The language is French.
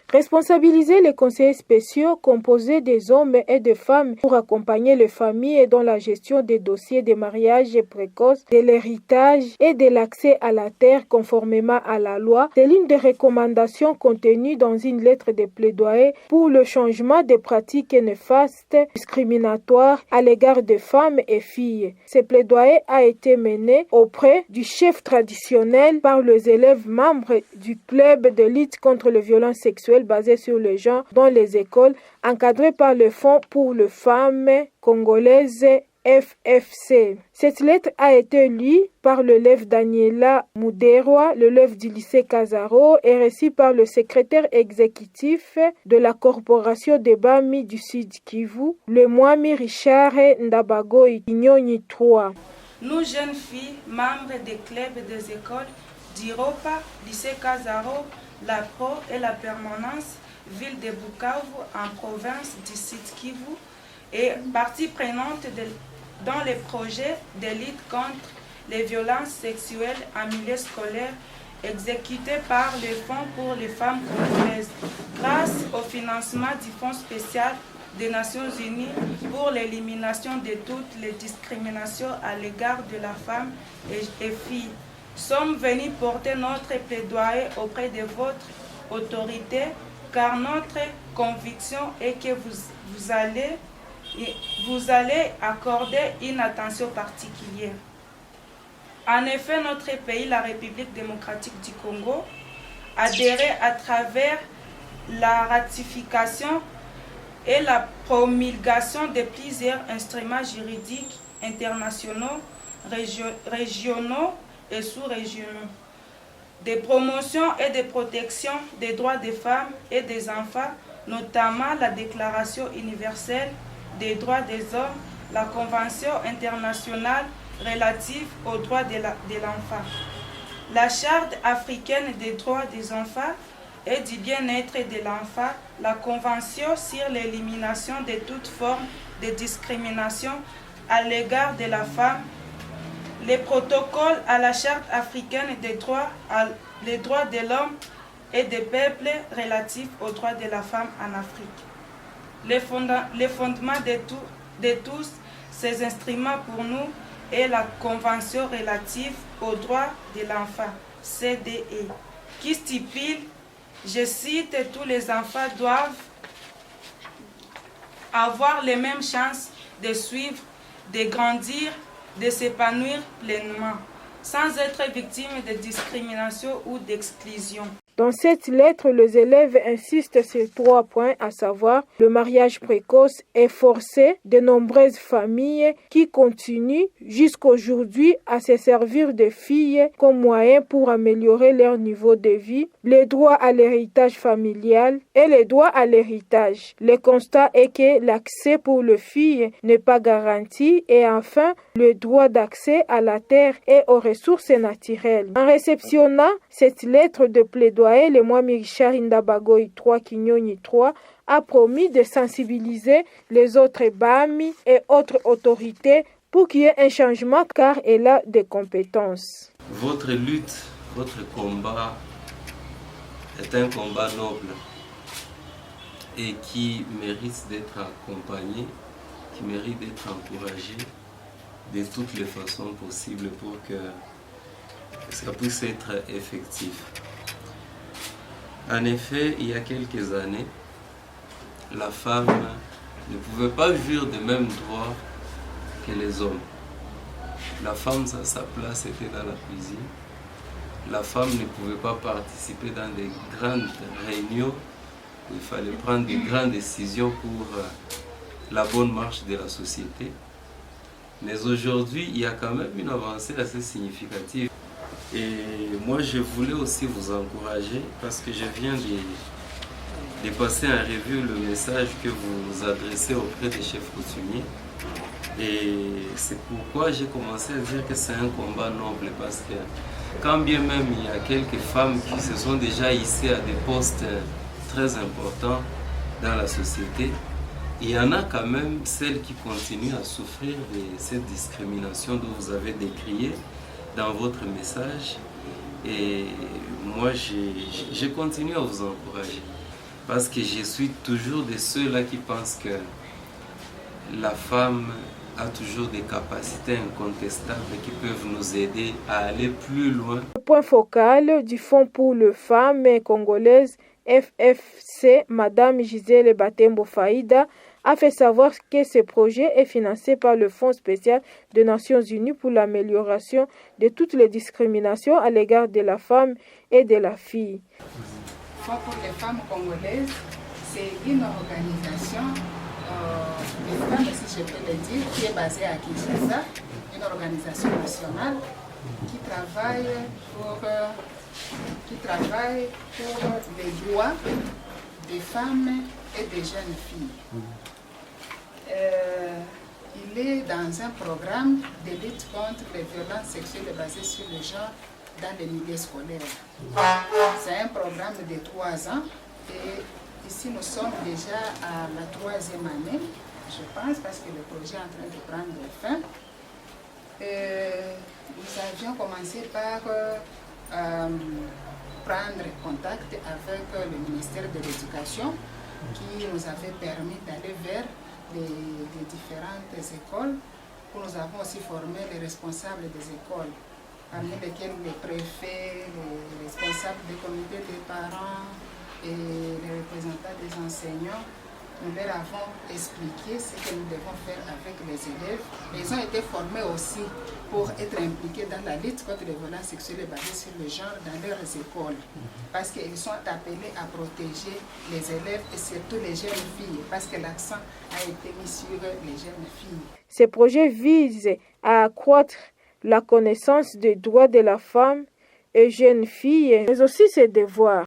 Responsabiliser les conseillers spéciaux composés des hommes et des femmes pour accompagner les familles dans la gestion des dossiers de mariage précoce, de l'héritage et de l'accès à la terre conformément à la loi, c'est l'une des recommandations contenues dans une lettre de plaidoyer pour le changement des pratiques néfastes, discriminatoires à l'égard des femmes et filles. Ce plaidoyer a été mené auprès du chef traditionnel par les élèves membres du club de lutte contre les violences sexuelles basées sur le genre dans les écoles, encadré par le Fonds pour les femmes congolaises FFC. Cette lettre a été lue par l'élève Daniela Muderwa, l'élève du lycée Kazaro, et reçue par le secrétaire exécutif de la corporation des Bami du Sud Kivu, le Mwami Richard Ndabagoy Kinyonyi 3. Nous, jeunes filles, membres des clubs des écoles d'Iropa, lycée Kazaro, la Pro et la Permanence, ville de Bukavu en province du Sud Kivu, et partie prenante dans les projets de lutte contre les violences sexuelles en milieu scolaire exécutés par le Fonds pour les femmes congolaises, grâce au financement du Fonds spécial des Nations Unies pour l'élimination de toutes les discriminations à l'égard de la femme et filles. Sommes venus porter notre plaidoyer auprès de votre autorité, car notre conviction est que vous allez accorder une attention particulière. En effet, notre pays, la République démocratique du Congo, adhérait à travers la ratification et la promulgation de plusieurs instruments juridiques internationaux, régionaux et sous-régionaux, de promotion et de protection des droits des femmes et des enfants, notamment la Déclaration universelle des droits des hommes, la Convention internationale relative aux droits de l'enfant, la Charte africaine des droits des enfants et du bien-être de l'enfant, la Convention sur l'élimination de toute forme de discrimination à l'égard de la femme, les protocoles à la Charte africaine des droits, les droits de l'homme et des peuples relatifs aux droits de la femme en Afrique. Les fondements de tous ces instruments pour nous est la Convention relative aux droits de l'enfant, CDE, qui stipule, je cite, tous les enfants doivent avoir les mêmes chances de suivre, de grandir, de s'épanouir pleinement, sans être victimes de discrimination ou d'exclusion. Dans cette lettre, les élèves insistent sur 3 points, à savoir le mariage précoce et forcé de nombreuses familles qui continuent jusqu'aujourd'hui à se servir de filles comme moyen pour améliorer leur niveau de vie, les droits à l'héritage familial et les droits à l'héritage. Le constat est que l'accès pour les filles n'est pas garanti et enfin le droit d'accès à la terre et aux ressources naturelles. En réceptionnant cette lettre de plaidoyer, le Mwami Richard Ndabagoy 3 Kinyonyi 3 a promis de sensibiliser les autres BAMI et autres autorités pour qu'il y ait un changement car elle a des compétences. Votre lutte, votre combat est un combat noble et qui mérite d'être accompagné, qui mérite d'être encouragé de toutes les façons possibles pour que ça puisse être effectif. En effet, il y a quelques années, la femme ne pouvait pas jouir des mêmes droits que les hommes. La femme, sa place était dans la cuisine. La femme ne pouvait pas participer dans des grandes réunions où il fallait prendre de grandes décisions pour la bonne marche de la société. Mais aujourd'hui, il y a quand même une avancée assez significative. Et moi, je voulais aussi vous encourager parce que je viens de passer en revue le message que vous adressez auprès des chefs coutumiers. Et c'est pourquoi j'ai commencé à dire que c'est un combat noble parce que quand bien même il y a quelques femmes qui se sont déjà hissées à des postes très importants dans la société, il y en a quand même celles qui continuent à souffrir de cette discrimination dont vous avez décrié dans votre message. Et moi, je continue à vous encourager. Parce que je suis toujours de ceux-là qui pensent que la femme a toujours des capacités incontestables qui peuvent nous aider à aller plus loin. Le point focal du Fonds pour les femmes congolaises FFC, Madame Gisèle Batembo Faïda, a fait savoir que ce projet est financé par le Fonds spécial des Nations Unies pour l'amélioration de toutes les discriminations à l'égard de la femme et de la fille. Fonds pour les femmes congolaises, c'est une organisation des femmes, si je peux le dire, qui est basée à Kinshasa, une organisation nationale qui travaille pour les droits des femmes et des jeunes filles. Il est dans un programme de lutte contre les violences sexuelles basées sur le genre dans les milieux scolaires. C'est un programme de 3 ans et ici nous sommes déjà à la 3e année, je pense, parce que le projet est en train de prendre fin. Nous avions commencé par prendre contact avec le ministère de l'Éducation qui nous avait permis d'aller vers les différentes écoles où nous avons aussi formé les responsables des écoles, parmi lesquels les préfets, les responsables des comités des parents et les représentants des enseignants. Nous leur avons expliqué ce que nous devons faire avec les élèves. Ils ont été formés aussi pour être impliqués dans la lutte contre les violences sexuelles basées sur le genre dans leurs écoles. Parce qu'ils sont appelés à protéger les élèves et surtout les jeunes filles, parce que l'accent a été mis sur les jeunes filles. Ces projets visent à accroître la connaissance des droits de la femme et jeunes filles, mais aussi ses devoirs.